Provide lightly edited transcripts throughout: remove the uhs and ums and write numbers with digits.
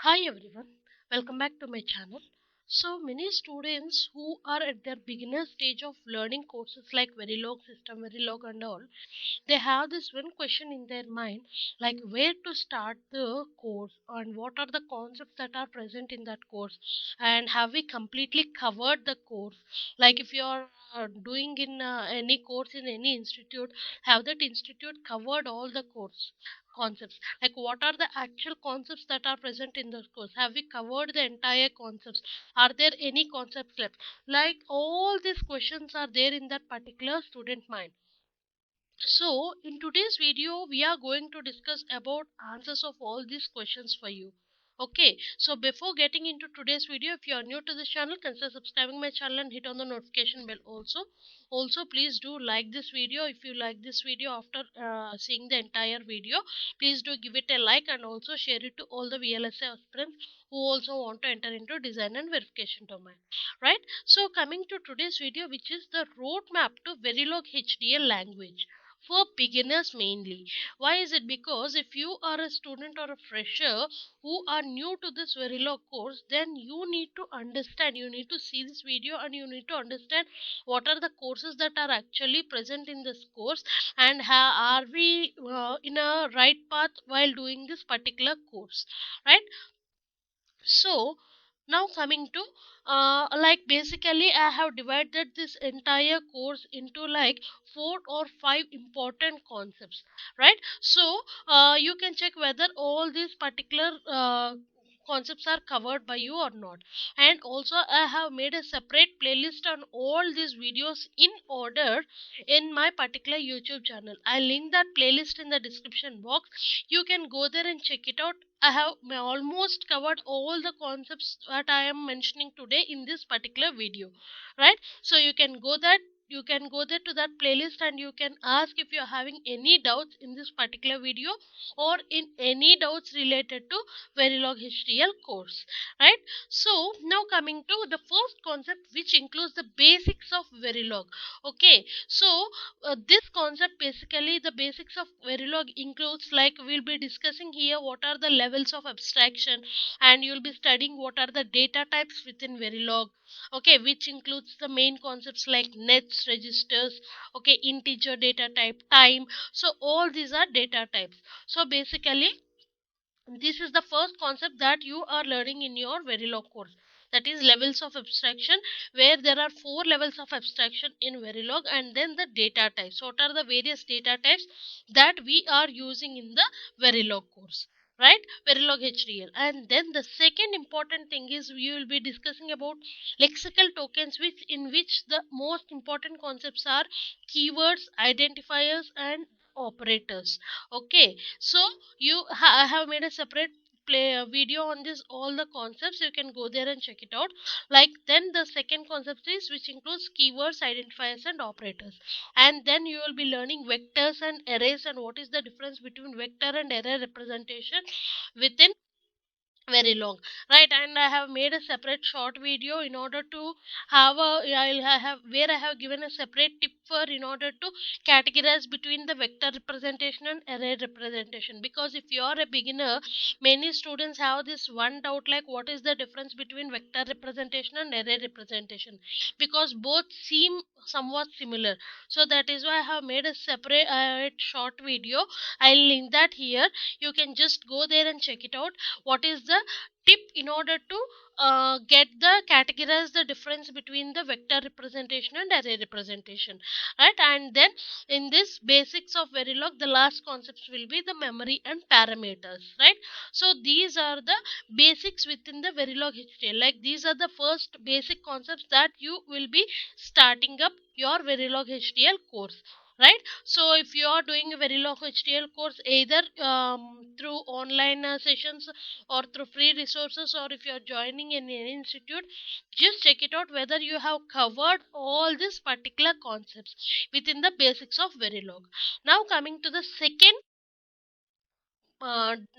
Hi everyone, welcome back to my channel. So many students who are at their beginner stage of learning courses like Verilog system, Verilog and all, they have this one question in their mind like where to start the course and what are the concepts that are present in that course, and have we completely covered the course. Like if you are doing in any course in any institute, have that institute covered all the course concepts, like what are the actual concepts that are present in the course, have we covered the entire concepts, are there any concepts left, like all these questions are there in that particular student mind. So, in today's video, we are going to discuss about answers of all these questions for you. Okay, so before getting into today's video, if you are new to this channel, consider subscribing my channel and hit on the notification bell also. Also, please do like this video. If you like this video after seeing the entire video, please do give it a like and also share it to all the VLSA aspirants who also want to enter into design and verification domain. Right? So, coming to today's video, which is the roadmap to Verilog HDL language for beginners mainly. Why is it? Because if you are a student or a fresher who are new to this Verilog course, then you need to understand, you need to see this video and you need to understand what are the courses that are actually present in this course, and are we in a right path while doing this particular course, right? So now coming to like basically I have divided this entire course into like 4 or 5 important concepts, right? So you can check whether all these particular concepts are covered by you or not. And also I have made a separate playlist on all these videos in order in my particular YouTube channel. I link that playlist in the description box. You can go there and check it out. I have almost covered all the concepts that I am mentioning today in this particular video, right? So you can go there to that playlist and you can ask if you are having any doubts in this particular video or in any doubts related to Verilog HDL course, right? So now coming to the first concept, which includes the basics of Verilog. Okay, so this concept, basically the basics of Verilog includes, like we'll be discussing here what are the levels of abstraction, and you'll be studying what are the data types within Verilog. Okay, which includes the main concepts like nets, registers, okay, integer data type, time. So all these are data types. So basically this is the first concept that you are learning in your Verilog course, that is levels of abstraction, where there are 4 levels of abstraction in Verilog, and then the data types. What are the various data types that we are using in the Verilog course, right? Verilog HDL. And then the second important thing is we will be discussing about lexical tokens, which in which the most important concepts are keywords, identifiers, and operators. Okay, so I have made a separate play video on this all the concepts. You can go there and check it out. Like then the second concept is which includes keywords, identifiers, and operators. And then you will be learning vectors and arrays, and what is the difference between vector and array representation within Verilog, right? And I have made a separate short video in order to have a I have where I have given a separate tip for in order to categorize between the vector representation and array representation. Because if you are a beginner, many students have this one doubt, like what is the difference between vector representation and array representation, because both seem somewhat similar. So that is why I have made a separate short video. I'll link that here. You can just go there and check it out. What is the tip in order to get the categorize the difference between the vector representation and array representation, right? And then in this basics of Verilog, the last concepts will be the memory and parameters, right? So these are the basics within the Verilog HTML. Like these are the first basic concepts that you will be starting up your Verilog HTML course, right? So if you are doing a Verilog HTML course either through online sessions or through free resources, or if you are joining in an institute, just check it out whether you have covered all these particular concepts within the basics of Verilog. Now coming to the second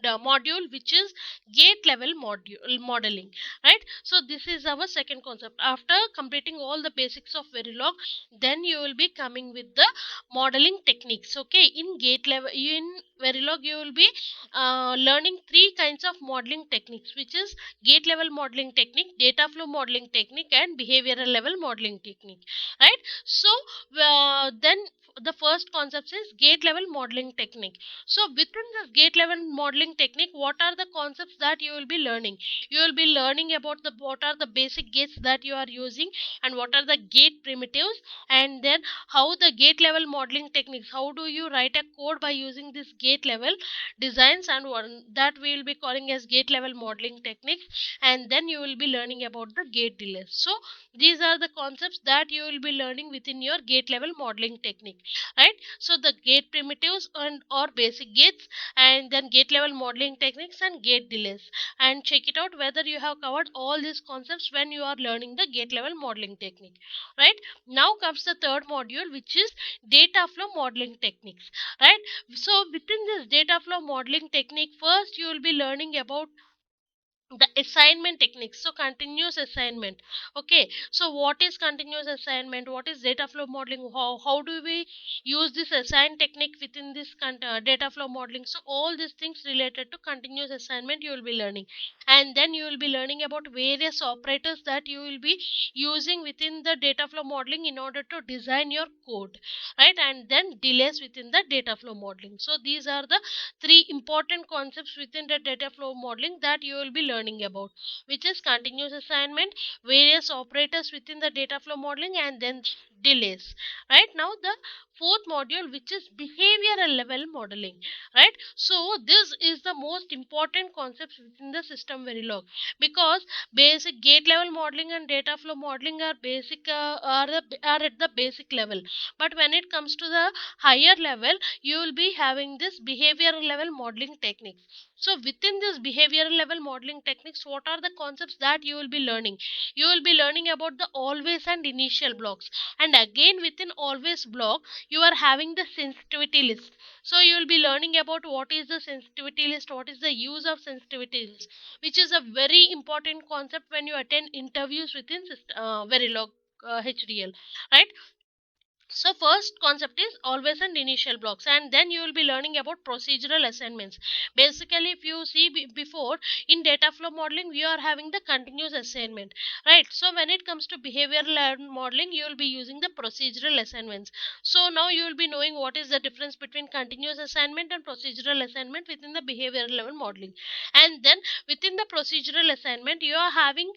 the module, which is gate level module modeling, right? So this is our second concept. After completing all the basics of Verilog, then you will be coming with the modeling techniques. Okay, in gate level, in Verilog, you will be learning three kinds of modeling techniques, which is gate level modeling technique, data flow modeling technique, and behavioral level modeling technique. Right? So then the first concept is gate level modeling technique. So within this gate level modeling technique, what are the concepts that you will be learning? You will be learning about the what are the basic gates that you are using, and what are the gate primitives, and then how the gate level modeling techniques, how do you write a code by using this gate level designs, and one that we will be calling as gate level modeling techniques. And then you will be learning about the gate delays. So these are the concepts that you will be learning within your gate level modeling technique, right? So the gate primitives and or basic gates, and then gate level modeling techniques and gate delays. And check it out whether you have covered all these concepts when you are learning the gate level modeling technique, right? Now comes the third module, which is data flow modeling techniques, right? So within this data flow modeling technique, first you will be learning about the assignment techniques. So continuous assignment. Okay, so what is continuous assignment, what is data flow modeling, how do we use this assign technique within this data flow modeling? So all these things related to continuous assignment you will be learning. And then you will be learning about various operators that you will be using within the data flow modeling in order to design your code, right? And then delays within the data flow modeling. So these are the three important concepts within the data flow modeling that you will be learning about, which is continuous assignment, various operators within the data flow modeling, and then delays. Right? Now the fourth module, which is behavioral level modeling. Right? So this is the most important concepts within the system Verilog, because basic gate level modeling and data flow modeling are basic are at the basic level, but when it comes to the higher level, you will be having this behavioral level modeling techniques. So within this behavioral level modeling techniques, what are the concepts that you will be learning? You will be learning about the always and initial blocks, and again within always block you are having the sensitivity list. So you will be learning about what is the sensitivity list, what is the use of sensitivity list, which is a very important concept when you attend interviews within Verilog HDL, right? So first concept is always and initial blocks, and then you will be learning about procedural assignments. Basically, if you see before, in data flow modeling we are having the continuous assignment, right? So when it comes to behavioral modeling, you will be using the procedural assignments. So now you will be knowing what is the difference between continuous assignment and procedural assignment within the behavioral level modeling. And then within the procedural assignment, you are having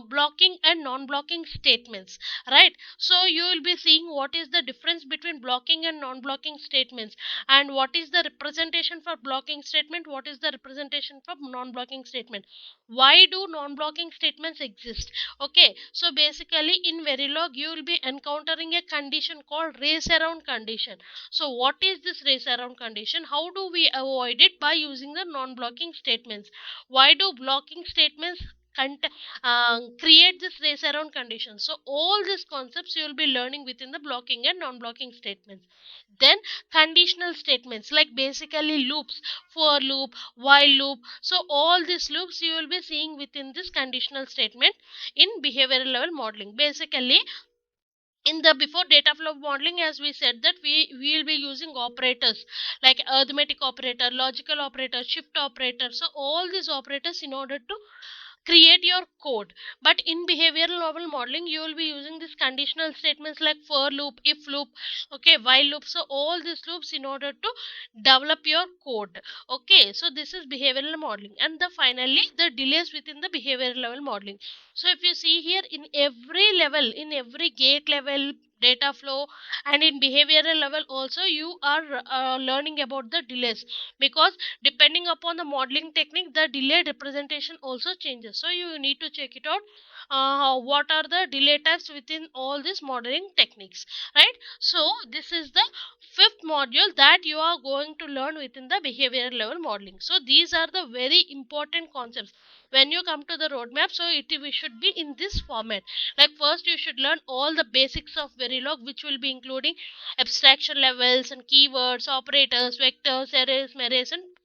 blocking and non-blocking statements, right? So you will be seeing what is the difference between blocking and non-blocking statements, and what is the representation for blocking statement, what is the representation for non-blocking statement, why do non-blocking statements exist. Okay, so basically in Verilog you will be encountering a condition called race around condition. So what is this race around condition, how do we avoid it? By using the non-blocking statements. Why do blocking statements create this race around condition? So all these concepts you will be learning within the blocking and non-blocking statements. Then conditional statements, like basically loops, for loop, while loop. So all these loops you will be seeing within this conditional statement in behavioral level modeling. Basically in the before data flow modeling, as we said that we will be using operators like arithmetic operator, logical operator, shift operator. So all these operators in order to create your code. But in behavioral level modeling you will be using these conditional statements like for loop, if loop, okay, while loop. So all these loops in order to develop your code. Okay, so this is behavioral modeling. And the finally the delays within the behavioral level modeling. So if you see here, in every level, in every gate level, data flow, and in behavioral level also, you are learning about the delays, because depending upon the modeling technique the delay representation also changes. So you need to check it out, what are the delay types within all these modeling techniques, right? So this is the fifth module that you are going to learn within the behavioral level modeling. So these are the very important concepts when you come to the roadmap. So we should be in this format. Like first you should learn all the basics of Verilog, which will be including abstraction levels and keywords, operators, vectors, arrays,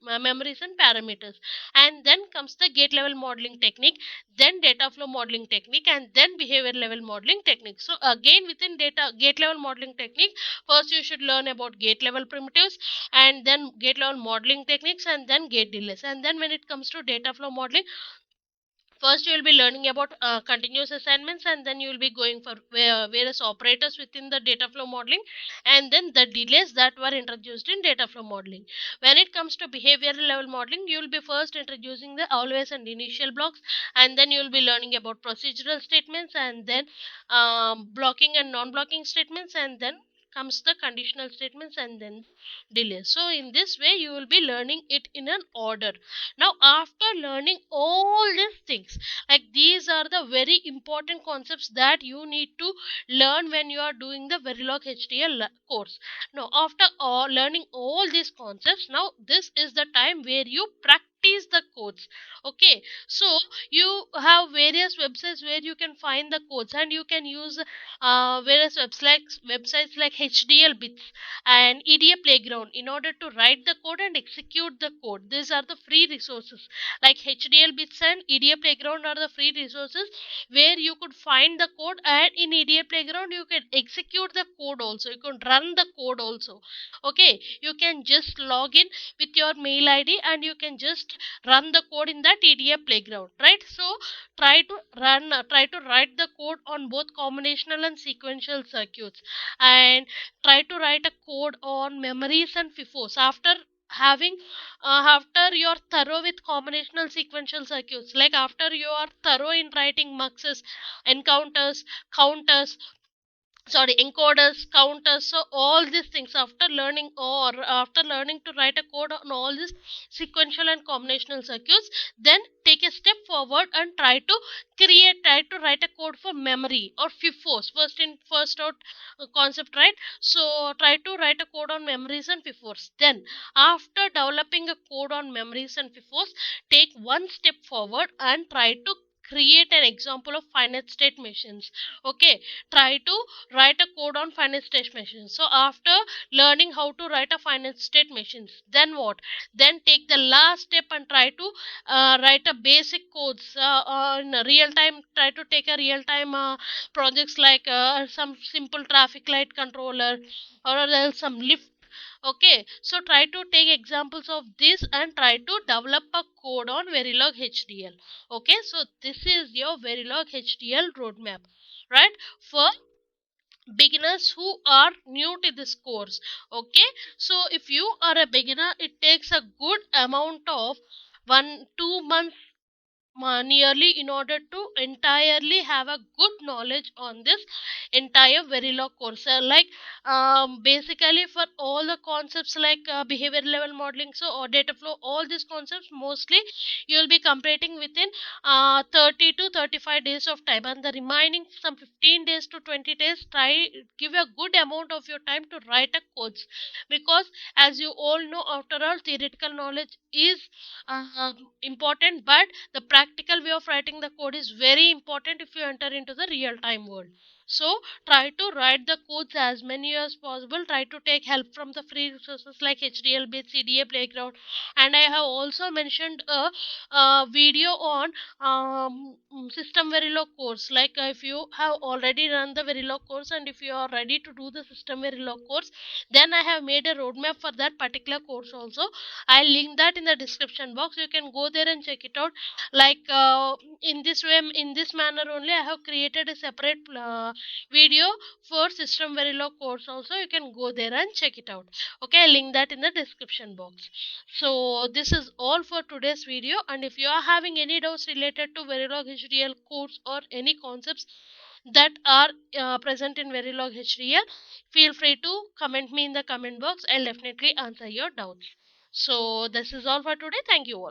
memories and parameters. And then comes the gate level modeling technique, then data flow modeling technique, and then behavior level modeling technique. So again, within data gate level modeling technique, first you should learn about gate level primitives, and then gate level modeling techniques, and then gate delays. And then when it comes to data flow modeling, first you will be learning about continuous assignments, and then you will be going for various operators within the data flow modeling, and then the delays that were introduced in data flow modeling. When it comes to behavioral level modeling, you will be first introducing the always and initial blocks, and then you will be learning about procedural statements, and then blocking and non-blocking statements, and then comes the conditional statements, and then delays. So in this way you will be learning it in an order. Now after learning all these things, like these are the very important concepts that you need to learn when you are doing the Verilog HDL course. Now after learning all these concepts, now this is the time where you practice the codes. Okay, so you have various websites where you can find the codes, and you can use various websites like HDL bits and EDA playground in order to write the code and execute the code. These are the free resources. Like HDL bits and EDA playground are the free resources where you could find the code, and in EDA playground you can execute the code also, you can run the code also. Okay, you can just log in with your mail ID and you can just run the code in that EDA playground, right? So try to write the code on both combinational and sequential circuits, and try to write a code on memories and FIFOs. Having after you're thorough with combinational sequential circuits, like after you are thorough in writing muxes, encounters, counters, sorry, encoders, counters, so all these things, after learning to write a code on all these sequential and combinational circuits, then take a step forward and try to write a code for memory or FIFOs, first in first out concept, right? So try to write a code on memories and FIFOs. Then after developing a code on memories and FIFOs, take one step forward and try to create an example of finite state machines. Okay, try to write a code on finite state machines. So after learning how to write a finite state machines, then what? Then take the last step and try to write a basic codes in a real time. Try to take a real time projects like some simple traffic light controller, or else some lift. Okay, so try to take examples of this and try to develop a code on Verilog HDL. Okay, so this is your Verilog HDL roadmap, right? For beginners who are new to this course. Okay, so if you are a beginner, it takes a good amount of 1 2 months nearly in order to entirely have a good knowledge on this entire Verilog course. Like basically for all the concepts like behavior level modeling, so or data flow, all these concepts mostly you will be completing within 30 to 35 days of time, and the remaining some 15 days to 20 days, try give a good amount of your time to write a codes, because as you all know, after all, theoretical knowledge is important, but the practical way of writing the code is very important if you enter into the real time world. So try to write the codes as many as possible. Try to take help from the free resources like HDL bits, CDA playground, and I have also mentioned a video on system Verilog course. Like if you have already run the Verilog course and if you are ready to do the system Verilog course, then I have made a roadmap for that particular course also. I'll link that in the description box. You can go there and check it out. Like in this way, in this manner only, I have created a separate video for system Verilog course also. You can go there and check it out. Okay, I'll link that in the description box. So this is all for today's video, and if you are having any doubts related to Verilog HDL course or any concepts that are present in Verilog HDL, feel free to comment me in the comment box. I'll definitely answer your doubts. So this is all for today. Thank you all.